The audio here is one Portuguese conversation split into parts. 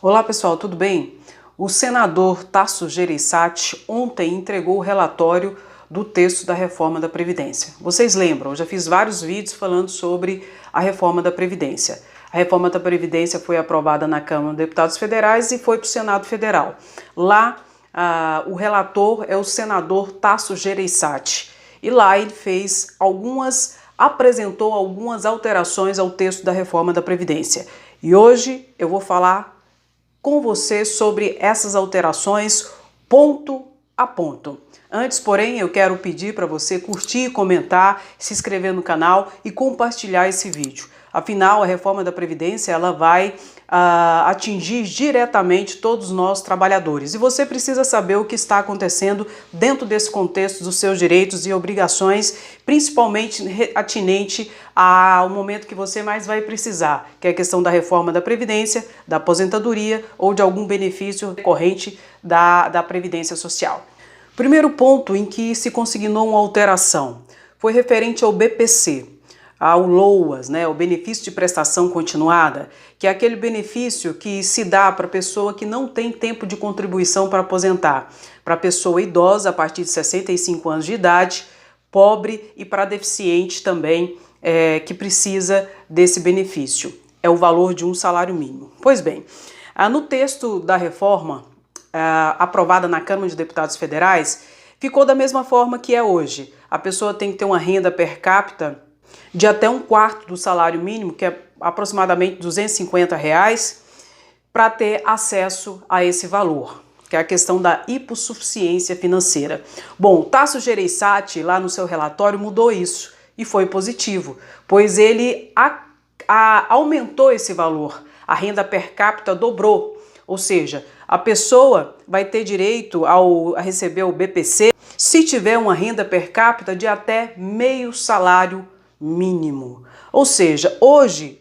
Olá pessoal, tudo bem? O senador Tasso Gereissati ontem entregou o relatório do texto da reforma da Previdência. Vocês lembram, eu já fiz vários vídeos falando sobre a reforma da Previdência. A reforma da Previdência foi aprovada na Câmara dos Deputados Federais e foi para o Senado Federal. Lá, o relator é o senador Tasso Gereissati. E lá ele apresentou algumas alterações ao texto da reforma da Previdência. E hoje eu vou falar com você sobre essas alterações ponto a ponto. Antes, porém, eu quero pedir para você curtir, comentar, se inscrever no canal e compartilhar esse vídeo. Afinal, a reforma da Previdência ela vai atingir diretamente todos nós trabalhadores. E você precisa saber o que está acontecendo dentro desse contexto dos seus direitos e obrigações, principalmente atinente ao momento que você mais vai precisar, que é a questão da reforma da Previdência, da aposentadoria ou de algum benefício recorrente da Previdência Social. Primeiro ponto em que se consignou uma alteração foi referente ao BPC, ao LOAS, o benefício de prestação continuada, que é aquele benefício que se dá para a pessoa que não tem tempo de contribuição para aposentar, para a pessoa idosa a partir de 65 anos de idade, pobre e para deficiente também, que precisa desse benefício. É o valor de um salário mínimo. Pois bem, no texto da reforma aprovada na Câmara dos Deputados Federais, ficou da mesma forma que é hoje. A pessoa tem que ter uma renda per capita de até 1/4 do salário mínimo, que é aproximadamente R$250, para ter acesso a esse valor, que é a questão da hipossuficiência financeira. Bom, Tasso Gereissati, lá no seu relatório, mudou isso e foi positivo, pois ele aumentou esse valor, a renda per capita dobrou, ou seja, a pessoa vai ter direito a receber o BPC se tiver uma renda per capita de até meio salário mínimo. Ou seja, hoje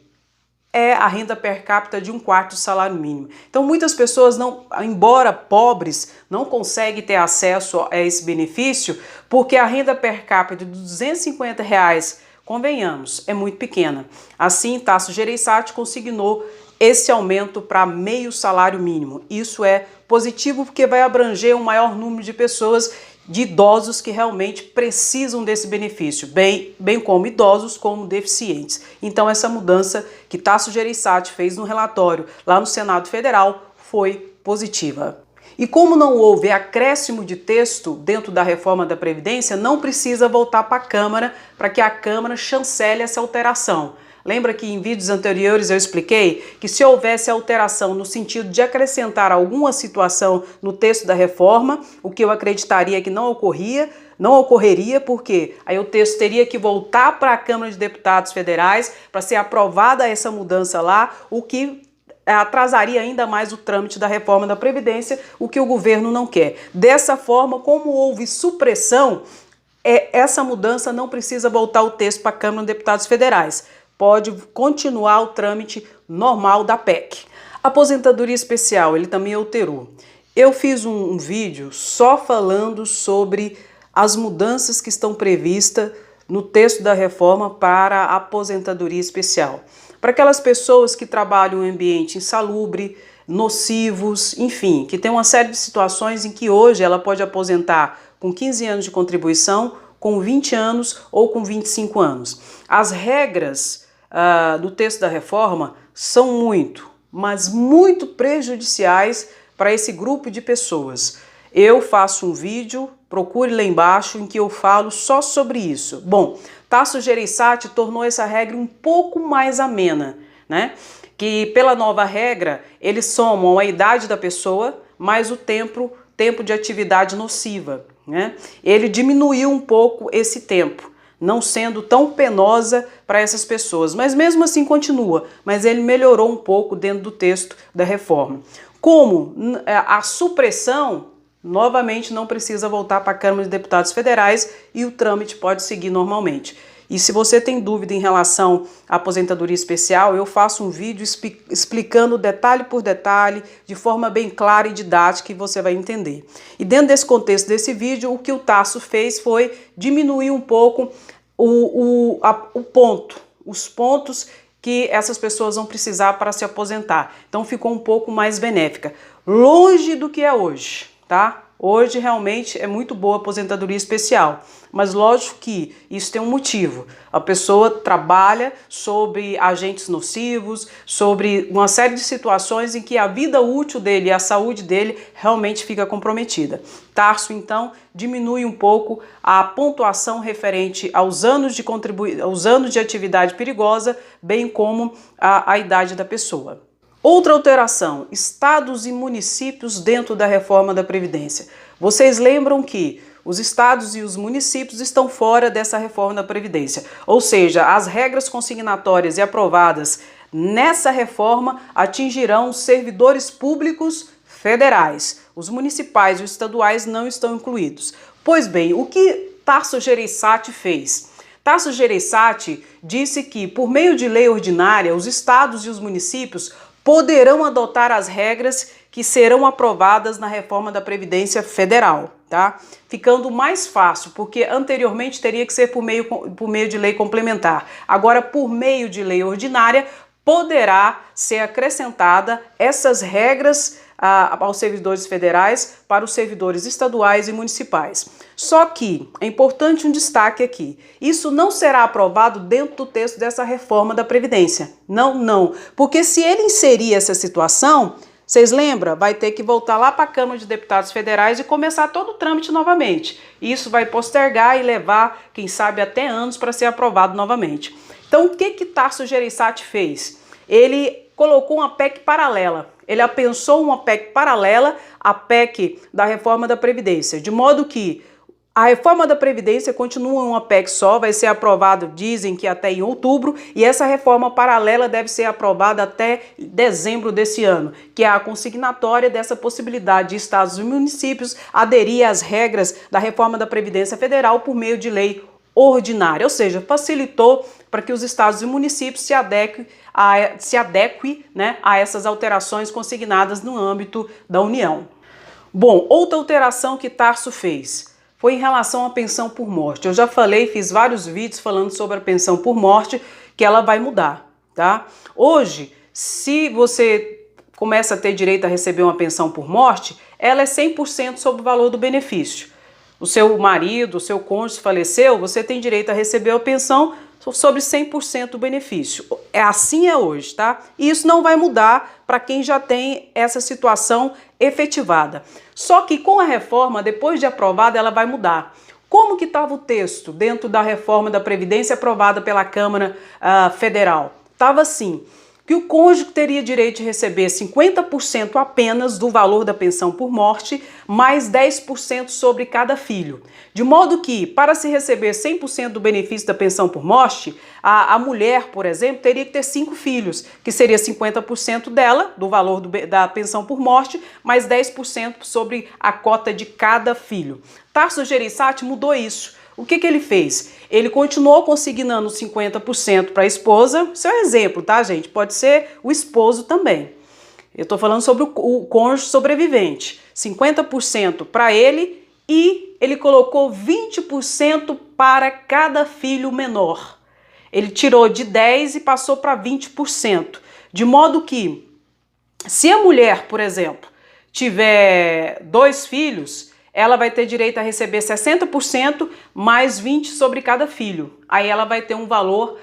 é a renda per capita de 1/4 do salário mínimo. Então muitas pessoas, embora pobres, não conseguem ter acesso a esse benefício porque a renda per capita de R$250, convenhamos, é muito pequena. Assim, Tasso Gereissati consignou esse aumento para meio salário mínimo. Isso é positivo porque vai abranger um maior número de pessoas, de idosos que realmente precisam desse benefício, bem como idosos como deficientes. Então essa mudança que Tasso Gereissati fez no relatório lá no Senado Federal foi positiva. E como não houve acréscimo de texto dentro da reforma da Previdência, não precisa voltar para a Câmara para que a Câmara chancele essa alteração. Lembra que em vídeos anteriores eu expliquei que se houvesse alteração no sentido de acrescentar alguma situação no texto da reforma, o que eu acreditaria que não ocorreria, porque aí o texto teria que voltar para a Câmara de Deputados Federais para ser aprovada essa mudança lá, o que atrasaria ainda mais o trâmite da reforma da Previdência, o que o governo não quer. Dessa forma, como houve supressão, essa mudança não precisa voltar o texto para a Câmara de Deputados Federais. Pode continuar o trâmite normal da PEC. Aposentadoria especial, ele também alterou. Eu fiz um vídeo só falando sobre as mudanças que estão previstas no texto da reforma para a aposentadoria especial. Para aquelas pessoas que trabalham em ambiente insalubre, nocivos, enfim, que tem uma série de situações em que hoje ela pode aposentar com 15 anos de contribuição, com 20 anos ou com 25 anos. As regras do texto da reforma são mas muito prejudiciais para esse grupo de pessoas. Eu faço um vídeo, procure lá embaixo, em que eu falo só sobre isso. Bom, Tasso Gereissati tornou essa regra um pouco mais amena, que pela nova regra, eles somam a idade da pessoa mais o tempo de atividade nociva. Ele diminuiu um pouco esse tempo, não sendo tão penosa para essas pessoas, mas mesmo assim continua, mas ele melhorou um pouco dentro do texto da reforma. Como a supressão, novamente não precisa voltar para a Câmara de Deputados Federais e o trâmite pode seguir normalmente. E se você tem dúvida em relação à aposentadoria especial, eu faço um vídeo explicando detalhe por detalhe, de forma bem clara e didática, que você vai entender. E dentro desse contexto desse vídeo, o que o Tasso fez foi diminuir um pouco os pontos que essas pessoas vão precisar para se aposentar. Então ficou um pouco mais benéfica. Longe do que é hoje, tá? Hoje realmente é muito boa a aposentadoria especial, mas lógico que isso tem um motivo. A pessoa trabalha sobre agentes nocivos, sobre uma série de situações em que a vida útil dele e a saúde dele realmente fica comprometida. Tarso, então, diminui um pouco a pontuação referente aos anos de atividade perigosa, bem como a idade da pessoa. Outra alteração, estados e municípios dentro da reforma da Previdência. Vocês lembram que os estados e os municípios estão fora dessa reforma da Previdência, ou seja, as regras consignatórias e aprovadas nessa reforma atingirão os servidores públicos federais. Os municipais e os estaduais não estão incluídos. Pois bem, o que Tasso Gereissati fez? Tasso Gereissati disse que, por meio de lei ordinária, os estados e os municípios poderão adotar as regras que serão aprovadas na reforma da Previdência Federal, tá? Ficando mais fácil, porque anteriormente teria que ser por meio de lei complementar. Agora, por meio de lei ordinária, poderá ser acrescentada essas regras aos servidores federais para os servidores estaduais e municipais. Só que é importante um destaque aqui, isso não será aprovado dentro do texto dessa reforma da Previdência. Não, porque se ele inserir essa situação, vocês lembram? Vai ter que voltar lá para a Câmara de Deputados Federais e começar todo o trâmite novamente. Isso vai postergar e levar, quem sabe, até anos para ser aprovado novamente. Então, o que Tasso Gereissati fez? Ele colocou uma PEC paralela. Ele apensou uma PEC paralela à PEC da reforma da Previdência, de modo que a reforma da Previdência continua uma PEC só, vai ser aprovada, dizem que até em outubro, e essa reforma paralela deve ser aprovada até dezembro desse ano, que é a consignatória dessa possibilidade de estados e municípios aderir às regras da reforma da Previdência Federal por meio de lei ordinária, ou seja, facilitou para que os estados e municípios se adequem a essas alterações consignadas no âmbito da União. Bom, outra alteração que Tarso fez foi em relação à pensão por morte. Eu já falei, fiz vários vídeos falando sobre a pensão por morte, que ela vai mudar, tá? Hoje, se você começa a ter direito a receber uma pensão por morte, ela é 100% sobre o valor do benefício. O seu marido, o seu cônjuge faleceu, você tem direito a receber a pensão sobre 100% do benefício. Assim é hoje, tá? E isso não vai mudar para quem já tem essa situação efetivada. Só que com a reforma, depois de aprovada, ela vai mudar. Como que estava o texto dentro da reforma da Previdência aprovada pela Câmara Federal? Estava assim, que o cônjuge teria direito de receber 50% apenas do valor da pensão por morte, mais 10% sobre cada filho. De modo que, para se receber 100% do benefício da pensão por morte, a mulher, por exemplo, teria que ter 5 filhos, que seria 50% dela, do valor da pensão por morte, mais 10% sobre a cota de cada filho. Tasso Gereissati mudou isso. O que ele fez? Ele continuou consignando 50% para a esposa. Isso é um exemplo, tá, gente? Pode ser o esposo também. Eu estou falando sobre o cônjuge sobrevivente. 50% para ele e ele colocou 20% para cada filho menor. Ele tirou de 10% e passou para 20%. De modo que, se a mulher, por exemplo, tiver 2 filhos, ela vai ter direito a receber 60% mais 20% sobre cada filho. Aí ela vai ter um valor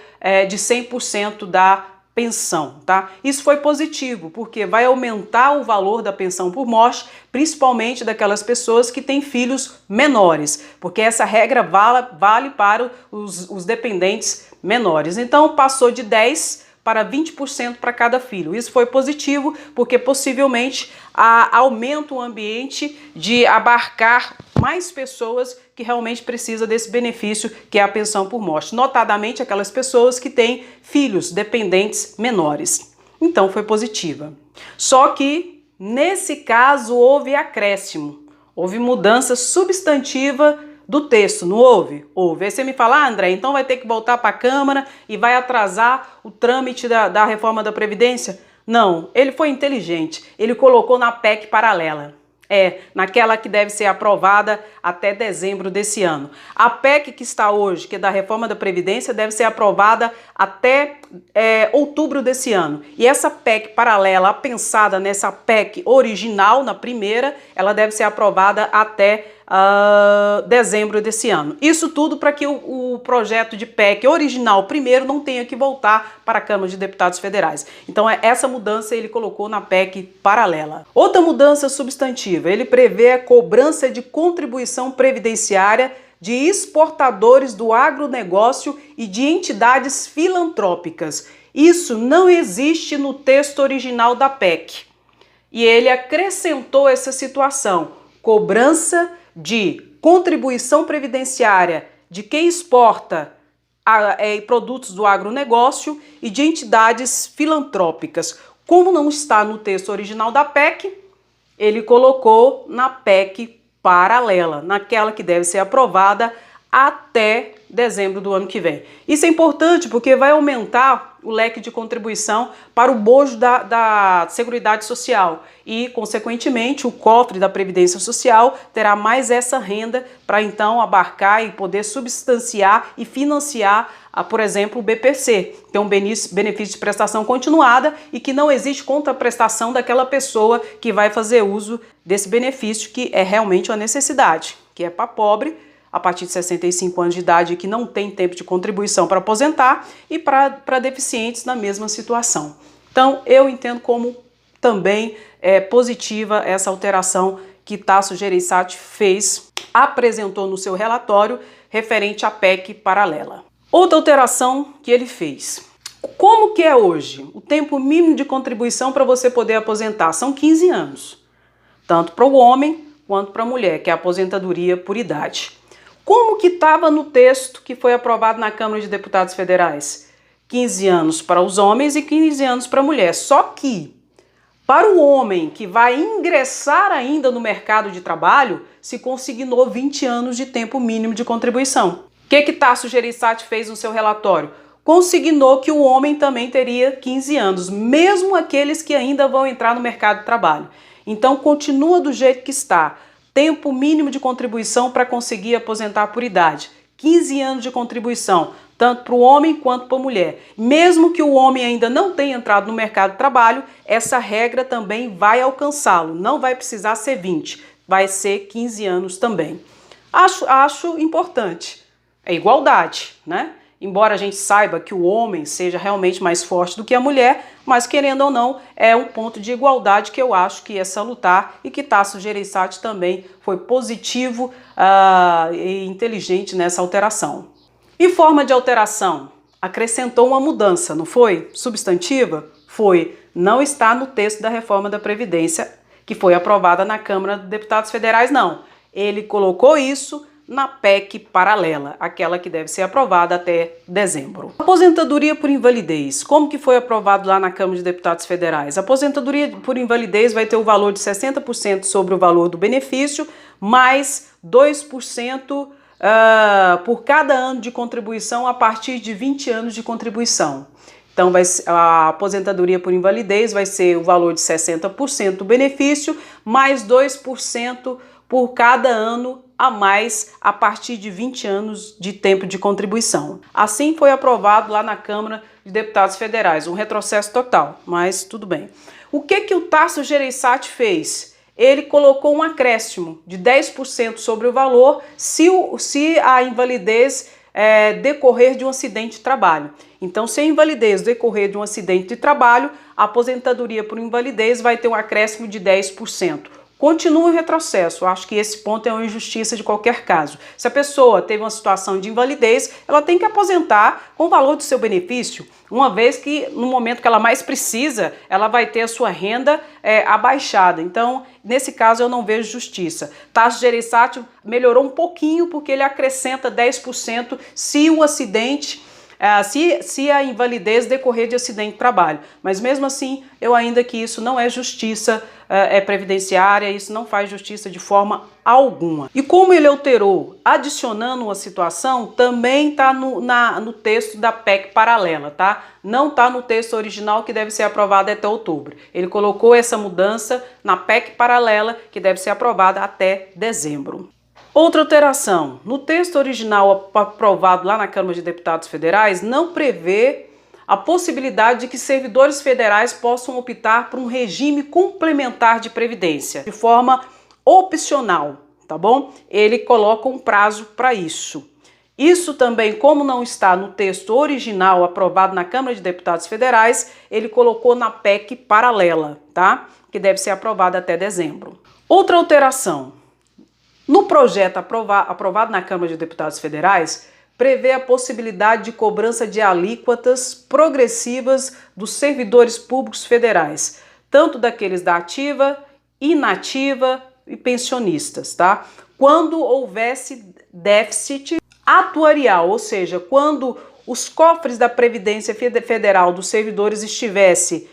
de 100% da pensão, tá? Isso foi positivo, porque vai aumentar o valor da pensão por morte, principalmente daquelas pessoas que têm filhos menores, porque essa regra vale para os dependentes menores. Então passou de 10% para 20% para cada filho. Isso foi positivo, porque possivelmente aumenta o ambiente de abarcar mais pessoas que realmente precisam desse benefício, que é a pensão por morte. Notadamente aquelas pessoas que têm filhos dependentes menores. Então foi positiva. Só que, nesse caso, houve acréscimo. Houve mudança substantiva do texto, não houve? Houve. Aí você me fala, André, então vai ter que voltar para a Câmara e vai atrasar o trâmite da reforma da Previdência? Não, ele foi inteligente, ele colocou na PEC paralela, Naquela que deve ser aprovada até dezembro desse ano. A PEC que está hoje, que é da reforma da Previdência, deve ser aprovada até outubro desse ano. E essa PEC paralela, pensada nessa PEC original, na primeira, ela deve ser aprovada até dezembro desse ano. Isso tudo para que o projeto de PEC original primeiro não tenha que voltar para a Câmara de Deputados Federais. Então essa mudança ele colocou na PEC paralela. Outra mudança substantiva, ele prevê a cobrança de contribuição previdenciária de exportadores do agronegócio e de entidades filantrópicas. Isso não existe no texto original da PEC. E ele acrescentou essa situação, cobrança de contribuição previdenciária de quem exporta produtos do agronegócio e de entidades filantrópicas. Como não está no texto original da PEC, ele colocou na PEC paralela, naquela que deve ser aprovada até dezembro do ano que vem. Isso é importante porque vai aumentar o leque de contribuição para o bojo da Seguridade Social e, consequentemente, o cofre da Previdência Social terá mais essa renda para então abarcar e poder substanciar e financiar, por exemplo, o BPC, que é um benefício de prestação continuada e que não existe contraprestação daquela pessoa que vai fazer uso desse benefício, que é realmente uma necessidade, que é para pobre, a partir de 65 anos de idade que não tem tempo de contribuição para aposentar e para deficientes na mesma situação. Então, eu entendo como também positiva essa alteração que Tasso Gereissati apresentou no seu relatório referente à PEC paralela. Outra alteração que ele fez. Como que é hoje? O tempo mínimo de contribuição para você poder aposentar são 15 anos, tanto para o homem quanto para a mulher, que é a aposentadoria por idade. Como que estava no texto que foi aprovado na Câmara de Deputados Federais? 15 anos para os homens e 15 anos para a mulher. Só que, para o homem que vai ingressar ainda no mercado de trabalho, se consignou 20 anos de tempo mínimo de contribuição. O que Tasso Gereissati fez no seu relatório? Consignou que o homem também teria 15 anos, mesmo aqueles que ainda vão entrar no mercado de trabalho. Então, continua do jeito que está. Tempo mínimo de contribuição para conseguir aposentar por idade. 15 anos de contribuição, tanto para o homem quanto para a mulher. Mesmo que o homem ainda não tenha entrado no mercado de trabalho, essa regra também vai alcançá-lo. Não vai precisar ser 20, vai ser 15 anos também. Acho importante. É igualdade, né? Embora a gente saiba que o homem seja realmente mais forte do que a mulher, mas querendo ou não, é um ponto de igualdade que eu acho que é salutar e que Tasso Gereissati também foi positivo e inteligente nessa alteração. E forma de alteração? Acrescentou uma mudança, não foi? Substantiva? Foi. Não está no texto da reforma da Previdência que foi aprovada na Câmara de Deputados Federais, não. Ele colocou isso na PEC paralela, aquela que deve ser aprovada até dezembro. Aposentadoria por invalidez, como que foi aprovado lá na Câmara de Deputados Federais? A aposentadoria por invalidez vai ter o valor de 60% sobre o valor do benefício, mais 2% por cada ano de contribuição a partir de 20 anos de contribuição. Então, a aposentadoria por invalidez vai ser o valor de 60% do benefício, mais 2% por cada ano a mais a partir de 20 anos de tempo de contribuição. Assim foi aprovado lá na Câmara de Deputados Federais, um retrocesso total, mas tudo bem. O que o Tasso Gereissati fez? Ele colocou um acréscimo de 10% sobre o valor se a invalidez decorrer de um acidente de trabalho. Então, se a invalidez decorrer de um acidente de trabalho, a aposentadoria por invalidez vai ter um acréscimo de 10%. Continua o retrocesso. Eu acho que esse ponto é uma injustiça de qualquer caso. Se a pessoa teve uma situação de invalidez, ela tem que aposentar com o valor do seu benefício, uma vez que no momento que ela mais precisa, ela vai ter a sua renda abaixada. Então, nesse caso, eu não vejo justiça. Tasso Gereissati melhorou um pouquinho porque ele acrescenta 10% se o acidente se a invalidez decorrer de acidente de trabalho. Mas mesmo assim, eu ainda que isso não é justiça previdenciária, isso não faz justiça de forma alguma. E como ele alterou, adicionando uma situação, também está no texto da PEC paralela, tá? Não está no texto original que deve ser aprovado até outubro. Ele colocou essa mudança na PEC paralela que deve ser aprovada até dezembro. Outra alteração, no texto original aprovado lá na Câmara de Deputados Federais, não prevê a possibilidade de que servidores federais possam optar por um regime complementar de previdência, de forma opcional, tá bom? Ele coloca um prazo para isso. Isso também, como não está no texto original aprovado na Câmara de Deputados Federais, ele colocou na PEC paralela, tá? Que deve ser aprovada até dezembro. Outra alteração. No projeto aprovado na Câmara de Deputados Federais, prevê a possibilidade de cobrança de alíquotas progressivas dos servidores públicos federais, tanto daqueles da ativa, inativa e pensionistas, tá? Quando houvesse déficit atuarial, ou seja, quando os cofres da Previdência Federal dos servidores estivessem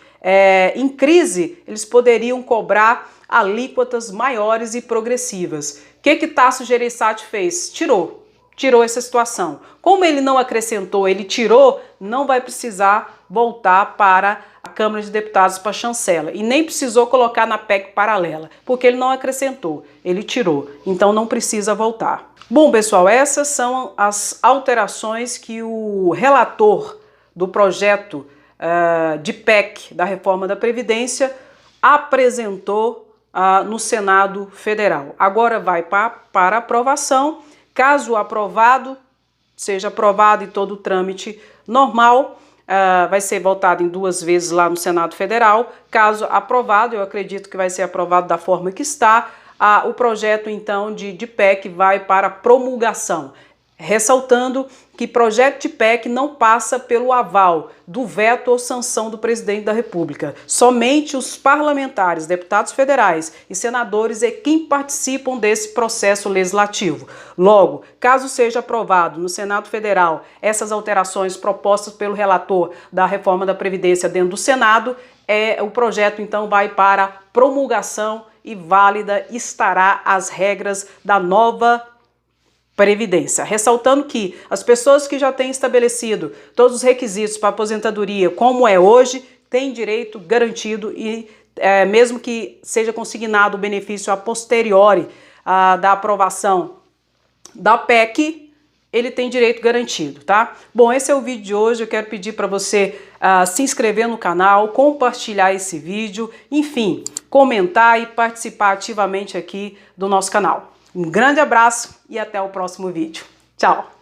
em crise, eles poderiam cobrar alíquotas maiores e progressivas. O que Tasso Gereissati fez? Tirou essa situação. Como ele não acrescentou, ele tirou, não vai precisar voltar para a Câmara de Deputados para chancela. E nem precisou colocar na PEC paralela, porque ele não acrescentou, ele tirou. Então não precisa voltar. Bom, pessoal, essas são as alterações que o relator do projeto de PEC da reforma da Previdência apresentou no Senado Federal. Agora vai para aprovação. Caso aprovado, seja aprovado e todo o trâmite normal, vai ser votado em 2 vezes lá no Senado Federal. Caso aprovado, eu acredito que vai ser aprovado da forma que está, o projeto então de PEC vai para promulgação. Ressaltando que projeto de PEC não passa pelo aval do veto ou sanção do presidente da República. Somente os parlamentares, deputados federais e senadores é quem participam desse processo legislativo. Logo, caso seja aprovado no Senado Federal essas alterações propostas pelo relator da reforma da Previdência dentro do Senado, o projeto então vai para promulgação e válida estará as regras da nova Previdência. Ressaltando que as pessoas que já têm estabelecido todos os requisitos para aposentadoria, como é hoje, têm direito garantido e mesmo que seja consignado o benefício a posteriori da aprovação da PEC, ele tem direito garantido, tá? Bom, esse é o vídeo de hoje. Eu quero pedir para você se inscrever no canal, compartilhar esse vídeo, enfim, comentar e participar ativamente aqui do nosso canal. Um grande abraço e até o próximo vídeo. Tchau!